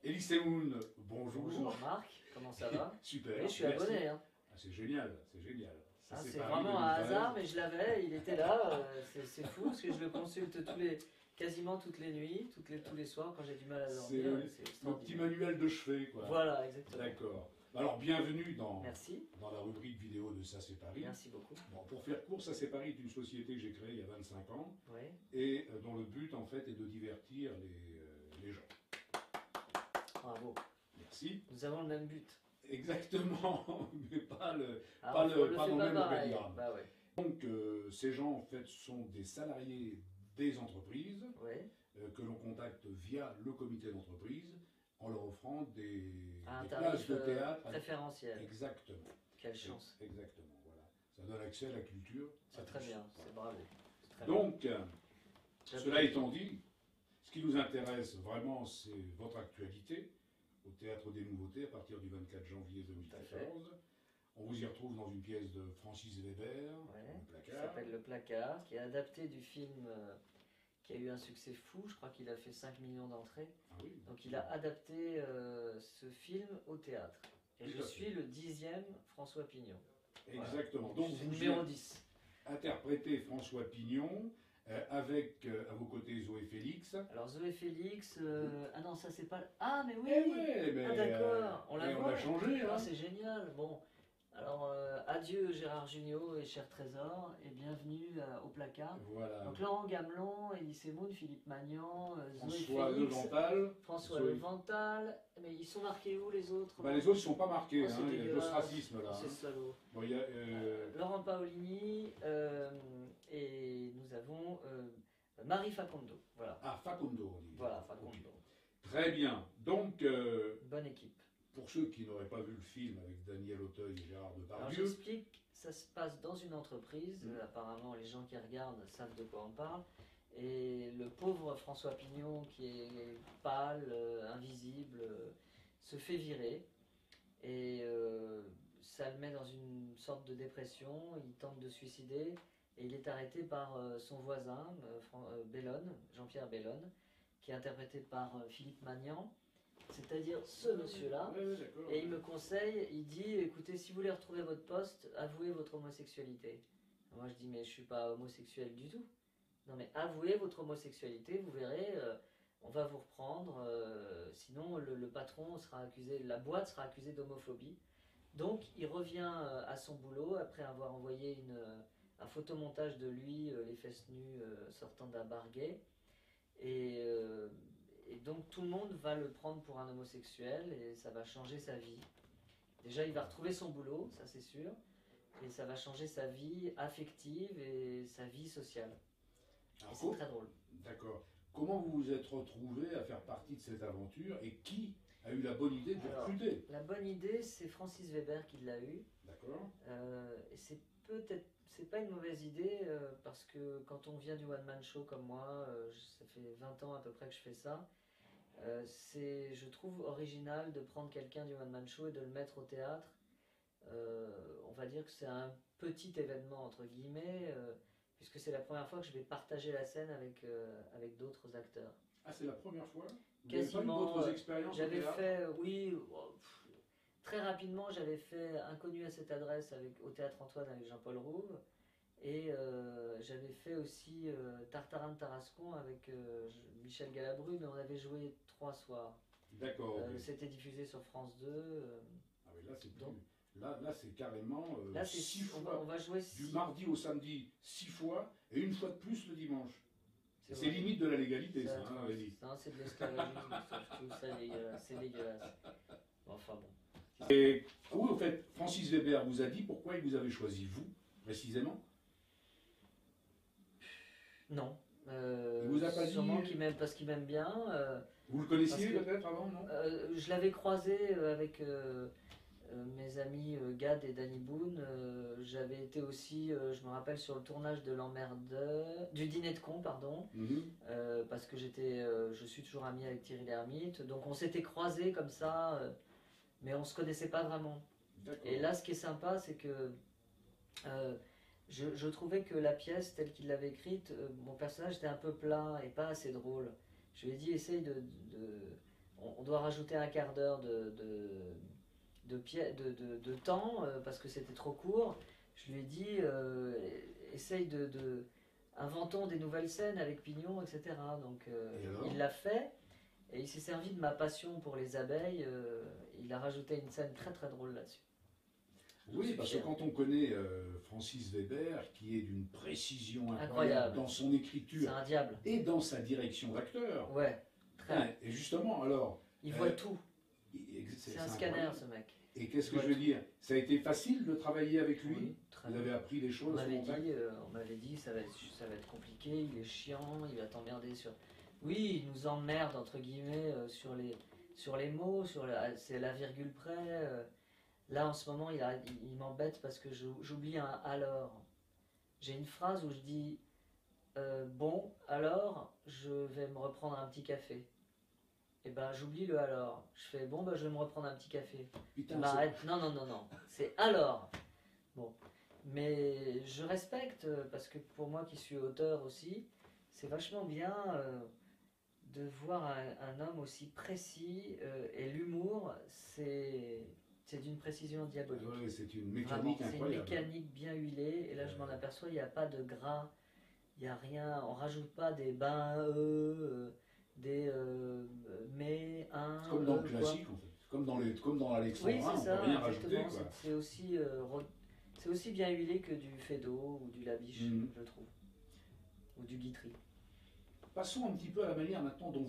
Elie Semoun, bonjour. Bonjour Marc, comment ça va? Super. Oui, je suis merci. abonné. Hein. Ah, c'est génial, c'est génial. Ça, C'est Paris vraiment un 2013. hasard, mais je l'avais, il était là. C'est fou parce que je le consulte quasiment toutes les nuits, tous les soirs quand j'ai du mal à C'est dormir. C'est le petit extraordinaire. manuel de chevet, quoi. Voilà, exactement. D'accord. Alors, bienvenue dans Merci, la rubrique vidéo de Ça c'est Paris. merci beaucoup. Bon, pour faire court, Ça c'est Paris est une société que j'ai créée il y a 25 ans Oui, et dont le but, en fait, est de divertir les gens. bravo. Merci. Nous avons le même but. Exactement, mais pas Alors, dans on le le fait pas même pareil. organigramme. Bah ouais. Donc, ces gens, en fait, sont des salariés des entreprises Oui, que l'on contacte via le comité d'entreprise en leur offrant des à un places tarif de théâtre. préférentiel. Exactement. Quelle chance. Exactement, voilà. Ça donne accès à la culture. C'est très bien, c'est bravo. C'est très Donc, bien. cela étant dit, ce qui nous intéresse vraiment, c'est votre actualité au Théâtre des Nouveautés à partir du 24 janvier 2014. On vous y retrouve dans une pièce de Francis Weber, Ouais, Le qui Placard. s'appelle Le Placard, qui est adapté du film qui a eu un succès fou. Je crois qu'il a fait 5 millions d'entrées. Ah oui, Donc il a adapté ce film au théâtre. Et Tout je à fait. suis le 10e François Pignon. exactement. Voilà. Donc, Je suis vous numéro 10. interprétez François Pignon avec à vos côtés Zoé Félix. Alors Zoé Félix, ah non ça c'est pas... Ah mais oui, Eh ouais, mais, ah d'accord, on la mais on voit. a changé. Hein. Ah c'est génial, bon. Alors adieu Gérard Jugnot et cher Trésor, et bienvenue au Placard. Voilà. Donc Laurent Gamelon, Elie Semoun, Philippe Magnan, Zoé François Félix, Levental. François Zoé- Levental, mais ils sont marqués où les autres? Bah, les autres ne sont pas marqués, Oh, c'est hein, il y a de dégueulasse. l'ostracisme là. Oh, c'est Hein. salaud. Bon, il y a, Laurent Paolini et nous avons Marie Facondo. Voilà, Ah, Facundo, on dit. voilà Facondo. Très bien. Donc, Bonne équipe. pour ceux qui n'auraient pas vu le film avec Daniel Auteuil et Gérard Alors Depardieu, j'explique, ça se passe dans une entreprise, apparemment les gens qui regardent savent de quoi on parle, et le pauvre François Pignon qui est pâle, invisible, se fait virer, et ça le met dans une sorte de dépression, il tente de suicider, et il est arrêté par son voisin, Bellone, Jean-Pierre Bellone, qui est interprété par Philippe Magnan, c'est-à-dire ce monsieur-là. Ouais, d'accord. Et il me conseille, il dit, écoutez, si vous voulez retrouver votre poste, avouez votre homosexualité. Moi je dis, mais je suis pas homosexuel du tout. Non mais avouez votre homosexualité, vous verrez, on va vous reprendre, sinon le patron sera accusé, la boîte sera accusée d'homophobie. Donc il revient à son boulot après avoir envoyé un photomontage de lui, les fesses nues sortant d'un bar gay. Et donc tout le monde va le prendre pour un homosexuel et ça va changer sa vie. Déjà il va retrouver son boulot, ça c'est sûr, et ça va changer sa vie affective et sa vie sociale. Alors, Et c'est très drôle. D'accord. Comment vous vous êtes retrouvé à faire partie de cette aventure et qui a eu la bonne idée de vous Alors, recruter? La bonne idée, c'est Francis Weber qui l'a eu. D'accord. Et c'est pas une mauvaise idée parce que quand on vient du one man show comme moi, ça fait 20 ans à peu près que je fais ça. Je trouve original de prendre quelqu'un du one man show et de le mettre au théâtre. On va dire que c'est un petit événement entre guillemets, puisque c'est la première fois que je vais partager la scène avec d'autres acteurs. Ah, c'est la première fois? Vous Quasiment, n'avez pas eu d'autres expériences au J'avais théâtre? fait, oui, très rapidement, j'avais fait Inconnu à cette adresse au Théâtre Antoine avec Jean-Paul Rouve. Et j'avais fait aussi Tartarin de Tarascon avec Michel Galabru, mais on avait joué 3 soirs. D'accord. ok. C'était diffusé sur France 2. Ah oui, là, c'est plus... Donc- Là, c'est carrément Là, c'est 6 on fois. va jouer Du 6. mardi au samedi, 6 fois, et une fois de plus le dimanche. C'est vrai. limite de la légalité, Ça, ça, hein, Elie. non, c'est de l'esclavagisme, ça, je trouve ça dégueulasse. C'est dégueulasse. Enfin bon. Et oui, en fait, Francis Weber vous a dit pourquoi il vous avait choisi, vous, précisément? Non. Il vous a pas sûrement dit- qu'il m'aime parce qu'il m'aime bien. Vous le connaissiez Parce que- peut-être avant, non? Je l'avais croisé avec mes amis Gad et Danny Boone. J'avais été aussi, je me rappelle, sur le tournage de l'emmerdeur, du dîner de con, pardon, Mhm. parce que je suis toujours ami avec Thierry Lhermitte. Donc on s'était croisés comme ça, mais on se connaissait pas vraiment. D'accord. Et là, ce qui est sympa, c'est que je trouvais que la pièce telle qu'il l'avait écrite, mon personnage était un peu plat et pas assez drôle. Je lui ai dit, essaye on doit rajouter un quart d'heure de temps parce que c'était trop court. Je lui ai dit, essaye inventons des nouvelles scènes avec Pignon, etc. Donc il l'a fait et il s'est servi de ma passion pour les abeilles. Il a rajouté une scène très très drôle là-dessus. Oui, parce que quand on connaît Francis Weber, qui est d'une précision incroyable dans son écriture un diable. Et dans sa direction d'acteur. Ouais, très. Et justement, alors... Il voit tout. C'est un scanner, ce mec. Et qu'est-ce que je veux dire? Ça a été facile de travailler avec lui? Oui, vous avez appris les choses? On m'avait dit ça va être compliqué, il est chiant, il va t'emmerder sur... Oui, il nous emmerde, entre guillemets, sur les mots, c'est la virgule près. Là, en ce moment, il m'embête parce que j'oublie un « alors ». J'ai une phrase où je dis bon, alors, je vais me reprendre un petit café. Et ben, j'oublie le « alors ». Je fais bon, ben, je vais me reprendre un petit café. Putain, il m'arrête. Non. C'est « alors ». Bon. Mais je respecte, parce que pour moi qui suis auteur aussi, c'est vachement bien de voir un homme aussi précis. Et l'humour, c'est d'une précision diabolique. Ouais, c'est une mécanique incroyable. C'est une mécanique bien huilée. Et là, je m'en aperçois, il n'y a pas de gras, il n'y a rien. On rajoute pas des bains, des mais, un. Comme dans le classique, en fait. Comme dans l'Alexandrin, on ne peut rien rajouter. C'est aussi bien huilé que du Feydeau ou du Labiche, je trouve. Ou du Guitry. Passons un petit peu à la manière maintenant dont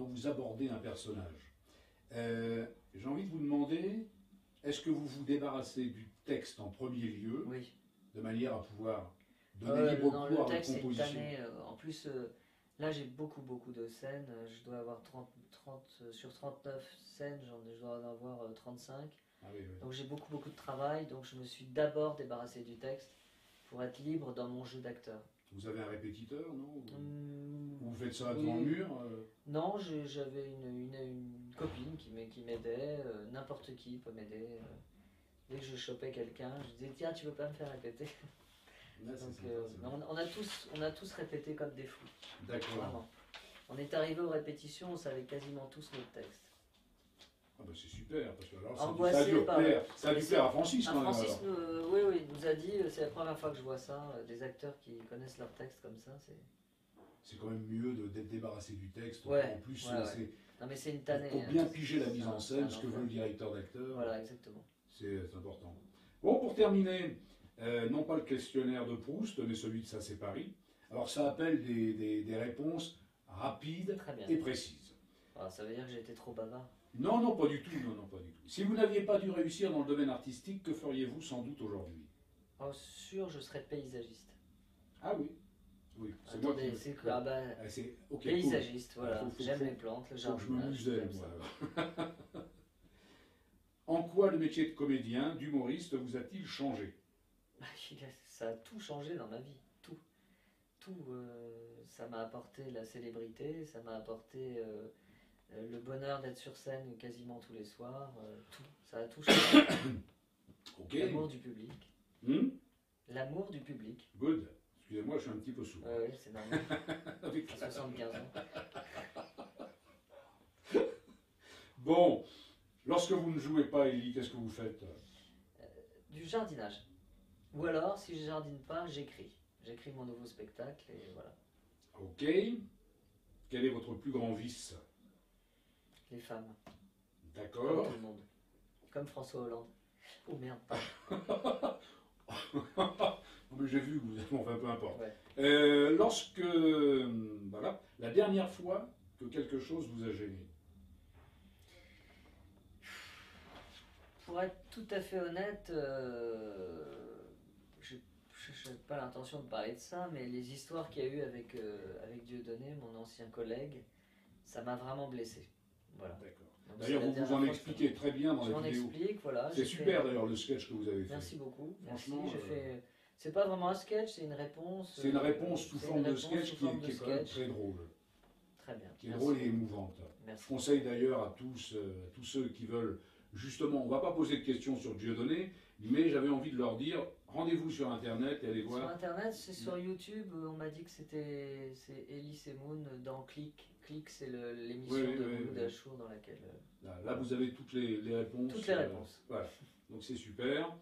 vous abordez un personnage. J'ai envie de vous demander, est-ce que vous vous débarrassez du texte en premier lieu, oui, de manière à pouvoir donner libre cours à votre composition? En plus, là j'ai beaucoup de scènes. Je dois avoir 30 sur 39 scènes, je dois en avoir 35. Ah oui. Donc j'ai beaucoup de travail, donc je me suis d'abord débarrassé du texte pour être libre dans mon jeu d'acteur. Vous avez un répétiteur, non? Vous faites ça devant le mur? Non, j'avais une copine qui m'aidait, n'importe qui peut m'aider. Dès que je chopais quelqu'un, je disais tiens, tu veux pas me faire répéter? Là, donc, on a tous répété comme des fous. D'accord. On est arrivé aux répétitions, on savait quasiment tous notre texte. Ah bah c'est super, parce que alors ça a dû plaire à Francis quand même. Francis, oui, il nous a dit, c'est la première fois que je vois ça, des acteurs qui connaissent leur texte comme ça. C'est quand même mieux d'être débarrassé du texte. Ouais, en plus, non, mais c'est une tannée. Pour bien piger la mise en scène, ce que veut le directeur d'acteur. Voilà, exactement. C'est important. Bon, pour terminer, non pas le questionnaire de Proust, mais celui de Sacé Paris. Alors ça appelle des réponses rapides et précises. Ah, ça veut dire que j'ai été trop bavard? Non, pas du tout. Non, pas du tout. Si vous n'aviez pas dû réussir dans le domaine artistique, que feriez-vous sans doute aujourd'hui? Oh, sûr, je serais paysagiste. Ah oui. Oui, c'est attendez, moi c'est quoi? Okay, paysagiste, cool. Voilà. J'aime les plantes, le jardin. Je me muselle, moi. En quoi le métier de comédien, d'humoriste, vous a-t-il changé? Ça a tout changé dans ma vie. Tout. Ça m'a apporté la célébrité, ça m'a apporté le bonheur d'être sur scène quasiment tous les soirs. Tout. Ça a tout changé. Okay. L'amour du public. L'amour du public. Good. Excusez-moi, je suis un petit peu sourd. Oui, c'est normal. Avec 75 ans. Bon, lorsque vous ne jouez pas, Élie, qu'est-ce que vous faites? Du jardinage. Ou alors, si je jardine pas, j'écris. J'écris mon nouveau spectacle et voilà. Ok. Quel est votre plus grand vice? Les femmes. D'accord. Comme tout le monde. Comme François Hollande. Oh merde, pas. Mais j'ai vu que vous êtes... Enfin, peu importe. Ouais. Lorsque... Voilà. La dernière fois que quelque chose vous a gêné? Pour être tout à fait honnête, je n'ai pas l'intention de parler de ça, mais les histoires qu'il y a eu avec Dieudonné, mon ancien collègue, ça m'a vraiment blessé. Voilà. D'accord. D'ailleurs, vous en expliquez très bien dans la vidéo. Je m'en explique, voilà. C'est super d'ailleurs le sketch que vous avez fait. Merci beaucoup. Franchement, c'est pas vraiment un sketch, c'est une réponse. C'est une réponse sous forme de sketch qui est quand même très drôle. Très bien. Qui est drôle et émouvante. Merci. Je conseille d'ailleurs à tous ceux qui veulent, justement, on ne va pas poser de questions sur Dieudonné, mais j'avais envie de leur dire, rendez-vous sur Internet et allez Sur voir. Internet, c'est sur YouTube. On m'a dit que c'est Elise et Moon dans Click. Click, c'est l'émission Oui, de oui, Mouloud oui. Achour dans laquelle. Là, vous avez toutes les réponses. Toutes les réponses. Voilà. Donc c'est super.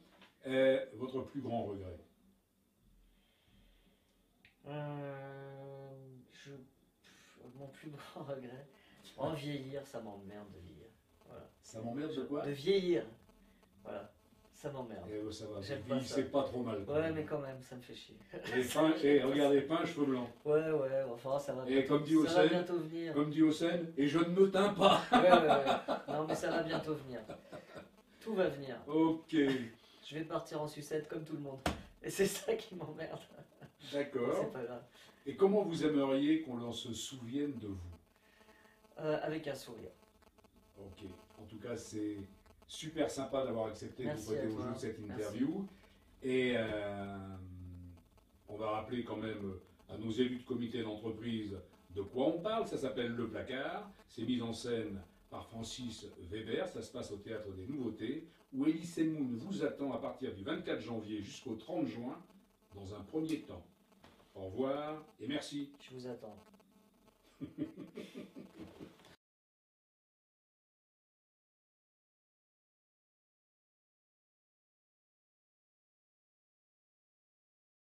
Votre plus grand regret? Mon plus grand regret. En vieillir, ça m'emmerde de lire. Voilà. Ça m'emmerde de quoi? De vieillir. Voilà. Ça m'emmerde. Ça va, J'aime vous pas ça. c'est pas trop mal. Ouais, mais quand même, ça me fait chier. Regardez, pain, cheveux blancs. Ouais, enfin, ça va. Et comme dit ça va Hossein, bientôt venir. comme dit Hossein, et je ne me teins pas. Ouais. Non, mais ça va bientôt venir. Tout va venir. Ok, Je vais partir en sucette comme tout le monde. Et c'est ça qui m'emmerde. d'accord. C'est pas grave. Et comment vous aimeriez qu'on se souvienne de vous? Avec un sourire. Ok, en tout cas, c'est super sympa d'avoir accepté de vous Merci prêter à au toi. jeu de cette Merci. interview. Et on va rappeler quand même à nos élus de comité d'entreprise de quoi on parle. Ça s'appelle Le Placard. C'est mis en scène par Francis Weber. Ça se passe au Théâtre des Nouveautés, où Elie Semoun vous attend à partir du 24 janvier jusqu'au 30 juin, dans un premier temps. Au revoir et merci. Je vous attends.